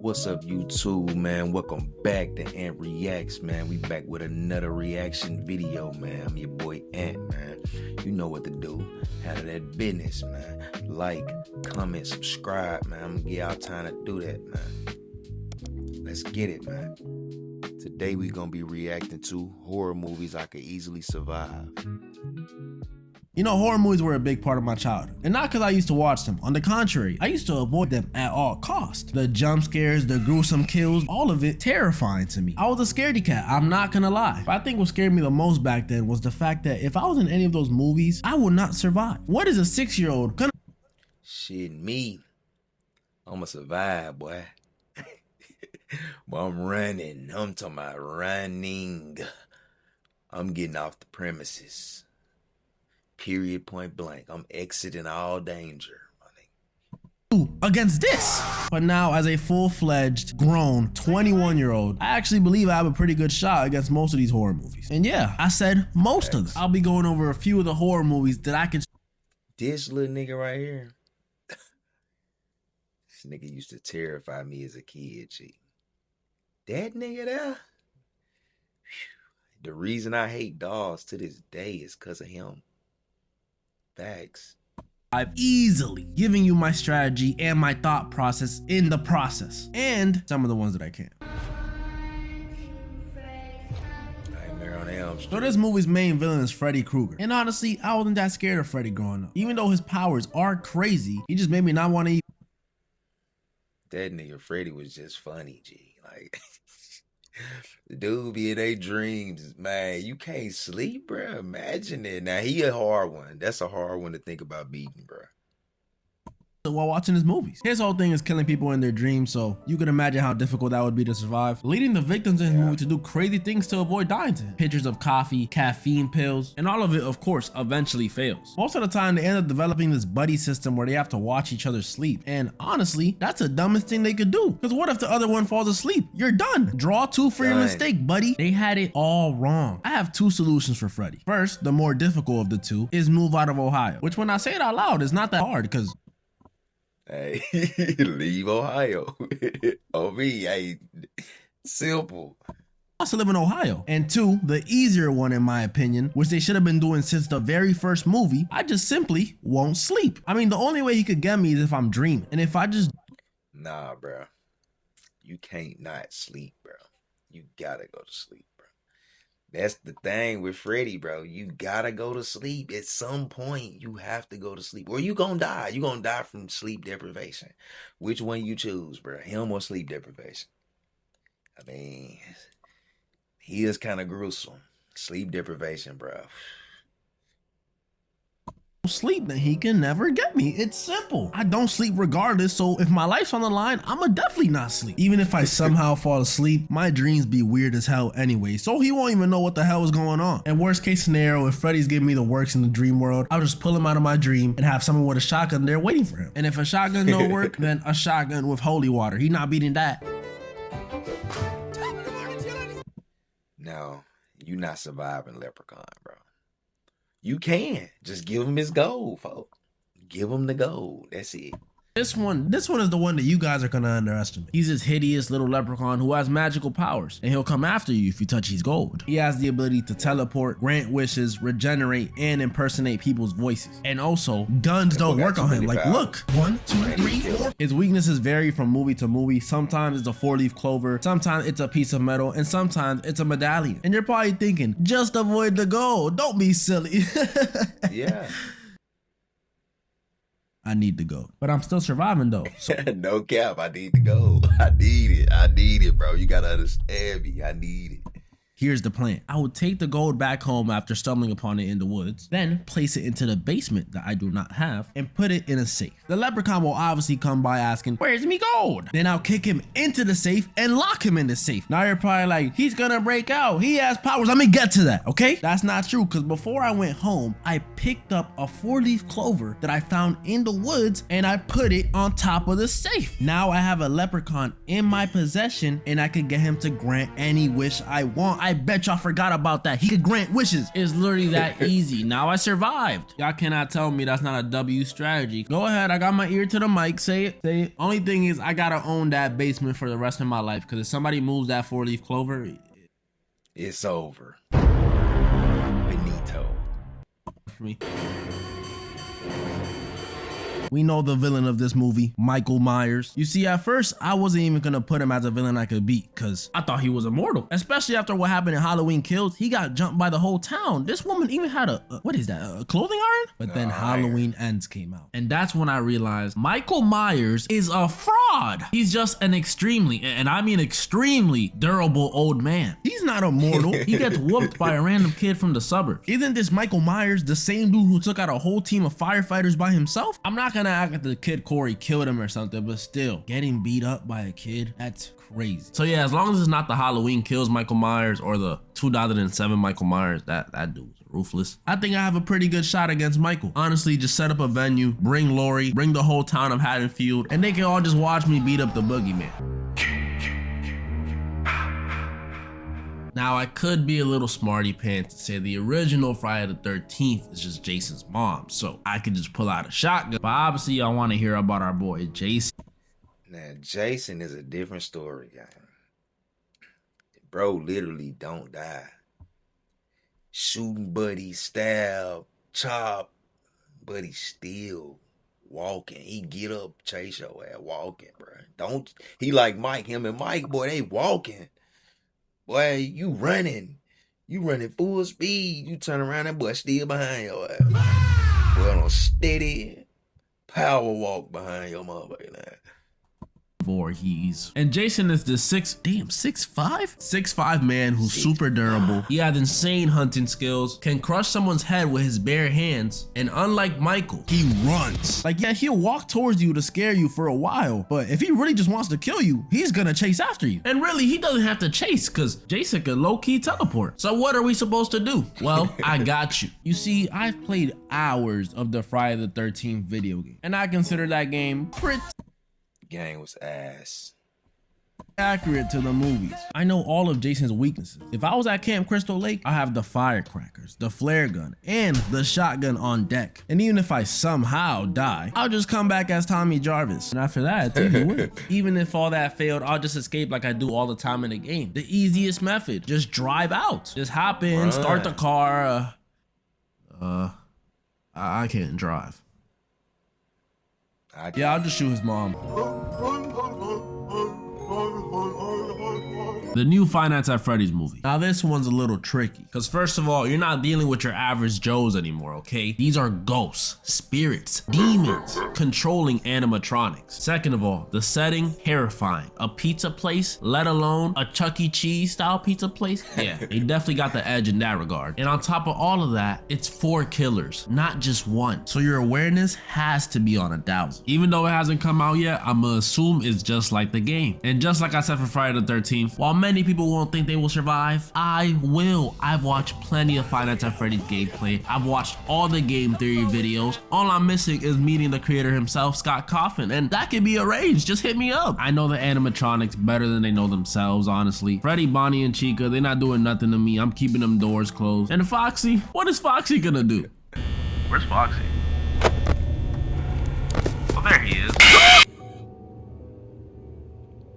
What's up, YouTube, man? Welcome back to antreactx, man. We back with another reaction video, man. I'm your boy Ant, man. You know what to do. Handle that business, man. Like, comment, subscribe, man. I'm gonna give y'all time to do that, man. Let's get it, man. Today we gonna be reacting to horror movies I could easily survive. You know, horror movies were a big part of my childhood. And not because I used to watch them. On the contrary, I used to avoid them at all costs. The jump scares, the gruesome kills, all of it terrifying to me. I was a scaredy cat, I'm not gonna lie. But I think what scared me the most back then was the fact that if I was in any of those movies, I would not survive. What is a 6-year-old gonna— Shit, me. I'ma survive, boy. But I'm running. I'm talking about running. I'm getting off the premises. Period, point blank. I'm exiting all danger. against this? But now, as a full-fledged, grown 21-year-old, I actually believe I have a pretty good shot against most of these horror movies. And yeah, I said most of them. I'll be going over a few of the horror movies that I can— This little nigga right here. This nigga used to terrify me as a kid, G. That nigga there. The reason I hate dogs to this day is because of him. Facts. I've easily given you my strategy and my thought process in the process, and some of the ones that I can't. Nightmare on Elm Street. So this movie's main villain is Freddy Krueger, and honestly, I wasn't that scared of Freddy growing up. Even though his powers are crazy, he just made me not want to eat. That nigga Freddy was just funny, G. Like, the dude be in their dreams, man. You can't sleep, bro. Imagine it. Now, he a hard one. That's a hard one to think about beating, bro. While watching his movies. His whole thing is killing people in their dreams, so you can imagine how difficult that would be to survive. Leading the victims in his movie to do crazy things to avoid dying to him. Pictures of coffee, caffeine pills, and all of it, of course, eventually fails. Most of the time, they end up developing this buddy system where they have to watch each other sleep. And honestly, that's the dumbest thing they could do. Because what if the other one falls asleep? You're done. Draw two for your mistake, buddy. They had it all wrong. I have two solutions for Freddy. First, the more difficult of the two, is move out of Ohio. Which, when I say it out loud, is not that hard, because hey, leave Ohio. On me, hey, simple. I also live in Ohio. And two, the easier one in my opinion, which they should have been doing since the very first movie, I just simply won't sleep. I mean, the only way he could get me is if I'm dreaming. And if I just— Nah, bro. You can't not sleep, bro. You gotta go to sleep, bro. That's the thing with Freddy, bro. You gotta go to sleep. At some point, you have to go to sleep. Or you gonna die. You gonna die from sleep deprivation. Which one you choose, bro? Him or sleep deprivation? I mean, he is kind of gruesome. Sleep deprivation, bro. sleep, then he can never get me. It's simple. I don't sleep regardless, so if my life's on the line, I'ma definitely not sleep. Even if I somehow fall asleep, my dreams be weird as hell anyway, so he won't even know what the hell is going on. And worst case scenario, if Freddy's giving me the works in the dream world, I'll just pull him out of my dream and have someone with a shotgun there waiting for him. And if a shotgun don't work, then a shotgun with holy water. He not beating that. No, you not surviving Leprechaun, bro. You can. Just give him his gold, folks. Give him the gold. That's it. This one is the one that you guys are gonna underestimate. He's this hideous little leprechaun who has magical powers, and he'll come after you if you touch his gold. He has the ability to teleport, grant wishes, regenerate, and impersonate people's voices. And also, guns don't work on him. Like, look, 1, 2, 3, 4. His weaknesses vary from movie to movie. Sometimes it's a 4-leaf clover, sometimes it's a piece of metal, and sometimes it's a medallion. And you're probably thinking, just avoid the gold. Don't be silly. Yeah. I need to go, but I'm still surviving though. So no cap, I need to go. I need it. I need it, bro. You gotta understand me. I need it. Here's the plan. I would take the gold back home after stumbling upon it in the woods, then place it into the basement that I do not have and put it in a safe. The leprechaun will obviously come by asking, "Where's me gold?" Then I'll kick him into the safe and lock him in the safe. Now you're probably like, he's gonna break out. He has powers. Let me get to that, okay? That's not true, because before I went home, I picked up a 4-leaf clover that I found in the woods and I put it on top of the safe. Now I have a leprechaun in my possession and I can get him to grant any wish I want. I I bet y'all forgot about that. He could grant wishes. It's literally that easy. Now I survived. Y'all cannot tell me that's not a W strategy. Go ahead, I got my ear to the mic. Say it, say it. Only thing is, I gotta own that basement for the rest of my life, because if somebody moves that 4-leaf clover, It's over. Benito. for me. We know the villain of this movie, Michael Myers. You see, at first, I wasn't even gonna put him as a villain I could beat, cause I thought he was immortal. Especially after what happened in Halloween Kills, he got jumped by the whole town. This woman even had what is that, a clothing iron? But then Halloween Ends came out. And that's when I realized Michael Myers is a fraud. He's just an extremely, and I mean extremely, durable old man. He's not immortal. He gets whooped by a random kid from the suburbs. Isn't this Michael Myers the same dude who took out a whole team of firefighters by himself? I'm not gonna act like the kid Corey killed him or something, but still, getting beat up by a kid, that's crazy. So yeah, as long as it's not the Halloween Kills Michael Myers or the 2007 Michael Myers, that dude's ruthless. I think I have a pretty good shot against Michael. Honestly, just set up a venue, bring Lori, bring the whole town of Haddonfield, and they can all just watch me beat up the boogeyman. Now, I could be a little smarty pants and say the original Friday the 13th is just Jason's mom, so I could just pull out a shotgun. But obviously, y'all want to hear about our boy Jason. Now, Jason is a different story, guy. Bro literally don't die. Shooting buddy, stab, chop, but he's still walking. He get up, chase your ass walking, bro. He like Mike, him and Mike, boy, they walking. Boy, you running full speed. You turn around, that boy still behind your ass. Boy, on a steady power walk behind your motherfucker now. Voorhees. And Jason is the 6'5" man who's super durable. He has insane hunting skills, can crush someone's head with his bare hands, and unlike Michael, he runs. Like, yeah, he'll walk towards you to scare you for a while, but if he really just wants to kill you, he's gonna chase after you. And really, he doesn't have to chase, because Jason can low-key teleport. So what are we supposed to do? Well, I got you. You see, I've played hours of the Friday the 13th video game, and I consider that game pretty Game was ass. accurate to the movies. I know all of Jason's weaknesses. If I was at Camp Crystal Lake, I have the firecrackers, the flare gun, and the shotgun on deck. And even if I somehow die, I'll just come back as Tommy Jarvis. And after that, it's easy win. Even if all that failed, I'll just escape like I do all the time in the game. The easiest method, just drive out. Just hop in, start the car. I can't drive. Yeah, I'll just shoot his mom. The new Five Nights at Freddy's movie. Now this one's a little tricky, because first of all, you're not dealing with your average Joes anymore, okay? These are ghosts, spirits, demons, controlling animatronics. Second of all, the setting, terrifying. A pizza place, let alone a Chuck E. Cheese style pizza place? Yeah, they definitely got the edge in that regard. And on top of all of that, it's 4 killers, not just one. So your awareness has to be on 1,000. Even though it hasn't come out yet, I'ma assume it's just like the game. And just like I said for Friday the 13th, while many people won't think they will survive, I will. I've watched plenty of Five Nights at Freddy's gameplay. I've watched all the game theory videos. All I'm missing is meeting the creator himself, Scott Coffin, and that can be arranged. Just hit me up. I know the animatronics better than they know themselves, honestly. Freddy, Bonnie, and Chica, they're not doing nothing to me. I'm keeping them doors closed. And Foxy, what is Foxy gonna do? Where's Foxy? Oh, there he is.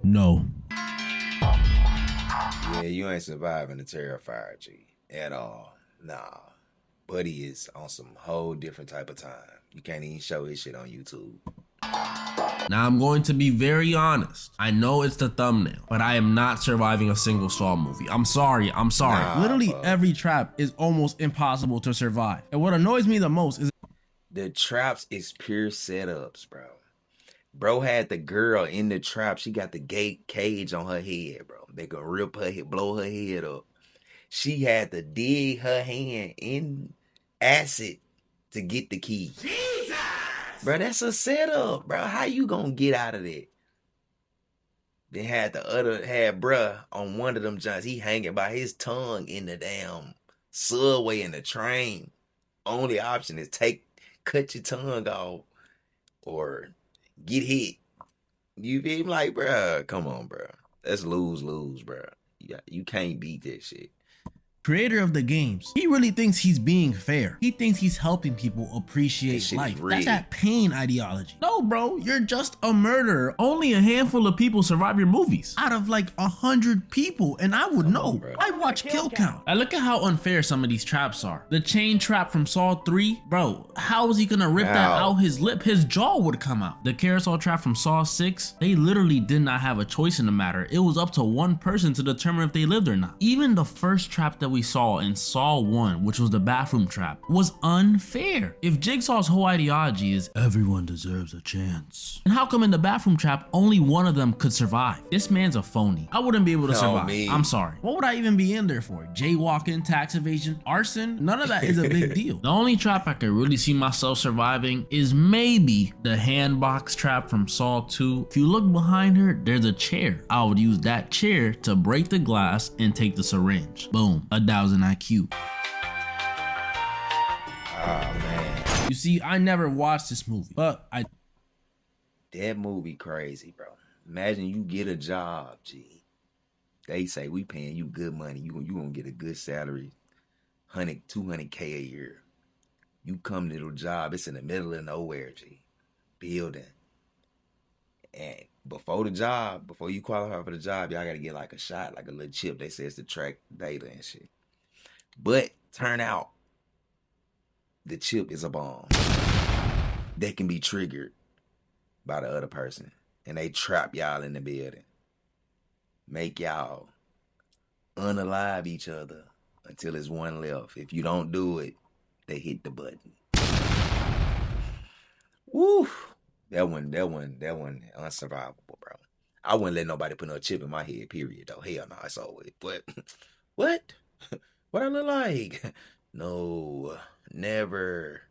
No. Yeah, you ain't surviving the Terrifier, G, at all. Nah. Buddy is on some whole different type of time. You can't even show his shit on YouTube. Now I'm going to be very honest. I know it's the thumbnail, but I am not surviving a single Saw movie. I'm sorry. Nah, Literally bro. every trap is almost impossible to survive. And what annoys me the most is The traps is pure setups, bro. Bro had the girl in the trap. She got the gate cage on her head, bro. They could rip her head, blow her head up. She had to dig her hand in acid to get the key. Jesus! Bro, that's a setup, bro. How you gonna get out of that? Then had bruh on one of them joints. He hanging by his tongue in the damn subway in the train. Only option is cut your tongue off or get hit. You feel me? Like, bruh, come on, bruh. That's lose, bruh. You can't beat that shit. creator of the games, he really thinks he's being fair. He thinks he's helping people appreciate life. That's that pain ideology. No, bro, you're just a murderer. Only a handful of people survive your movies out of like 100 people, and I would know. I watch kill count. I look at how unfair some of these traps are. The chain trap from Saw 3, bro, how is he gonna rip that out his lip? His jaw would come out. The carousel trap from Saw 6, they literally did not have a choice in the matter. It was up to one person to determine if they lived or not. Even the first trap that we saw in Saw 1, which was the bathroom trap, was unfair. If Jigsaw's whole ideology is everyone deserves a chance, and how come in the bathroom trap only one of them could survive? This man's a phony. I wouldn't be able to survive. I'm sorry. What would I even be in there for? Jaywalking, tax evasion, arson? None of that is a big deal. The only trap I could really see myself surviving is maybe the handbox trap from Saw 2. If you look behind her, there's a chair. I would use that chair to break the glass and take the syringe. Boom, 1000 IQ. Oh man. You see, I never watched this movie, but That movie crazy, bro. Imagine you get a job, G. They say we paying you good money. You gonna get a good salary, 200K a year. You come to the job, it's in the middle of nowhere, G. Building. And before you qualify for the job, y'all gotta get like a shot, like a little chip. They say it's to track data and shit. But turn out, the chip is a bomb that can be triggered by the other person. And they trap y'all in the building. Make y'all unalive each other until there's one left. If you don't do it, they hit the button. Woo! That one unsurvivable, bro. I wouldn't let nobody put no chip in my head, period, though. Hell no, it's over. But what? What I look like? No, never.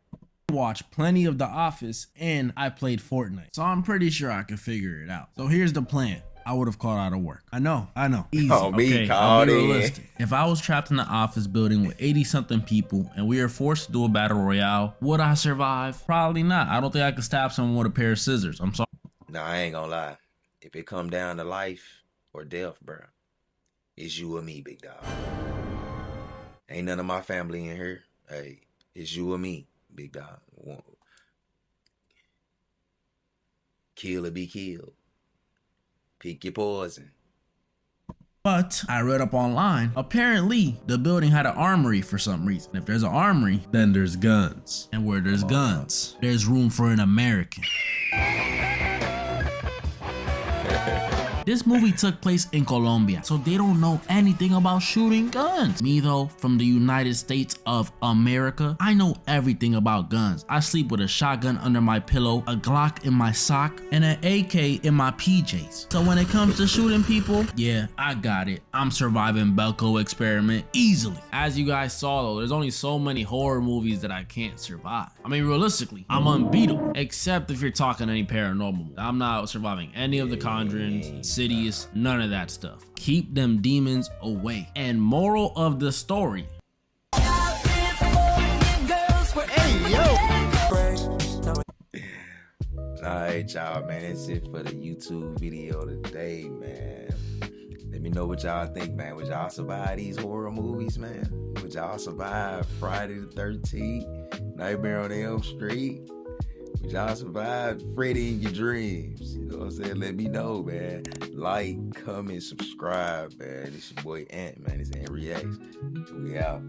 Watched plenty of The Office and I played Fortnite, so I'm pretty sure I could figure it out. So here's the plan. I would have called out of work. I know. Easy. Oh, me okay, I'll be realistic. If I was trapped in the office building with 80-something people and we were forced to do a battle royale, would I survive? Probably not. I don't think I could stab someone with a pair of scissors. I'm sorry. Nah, I ain't gonna lie. If it come down to life or death, bro, it's you or me, big dog. Ain't none of my family in here. Hey, it's you or me, big dog. Kill or be killed. Pick your poison. But I read up online, apparently the building had an armory for some reason. If there's an armory, then there's guns. And where there's guns, there's room for an American. This movie took place in Colombia, so they don't know anything about shooting guns. Me though, from the United States of America, I know everything about guns. I sleep with a shotgun under my pillow, a Glock in my sock, and an AK in my PJs. So when it comes to shooting people, yeah, I got it. I'm surviving Belko experiment easily. As you guys saw though, there's only so many horror movies that I can't survive. I mean, realistically, I'm unbeatable, except if you're talking any paranormal. I'm not surviving any of the Conjurings, Insidious, none of that stuff. Keep them demons away. And moral of the story. Alright, y'all, man. That's it for the YouTube video today, man. Let me know what y'all think, man. Would y'all survive these horror movies, man? Would y'all survive Friday the 13th, Nightmare on Elm Street? Would y'all survive Freddy in your dreams? You know what I'm saying? Let me know, man. Like, comment, subscribe, man. It's your boy Ant, man. It's Ant Reacts. We out.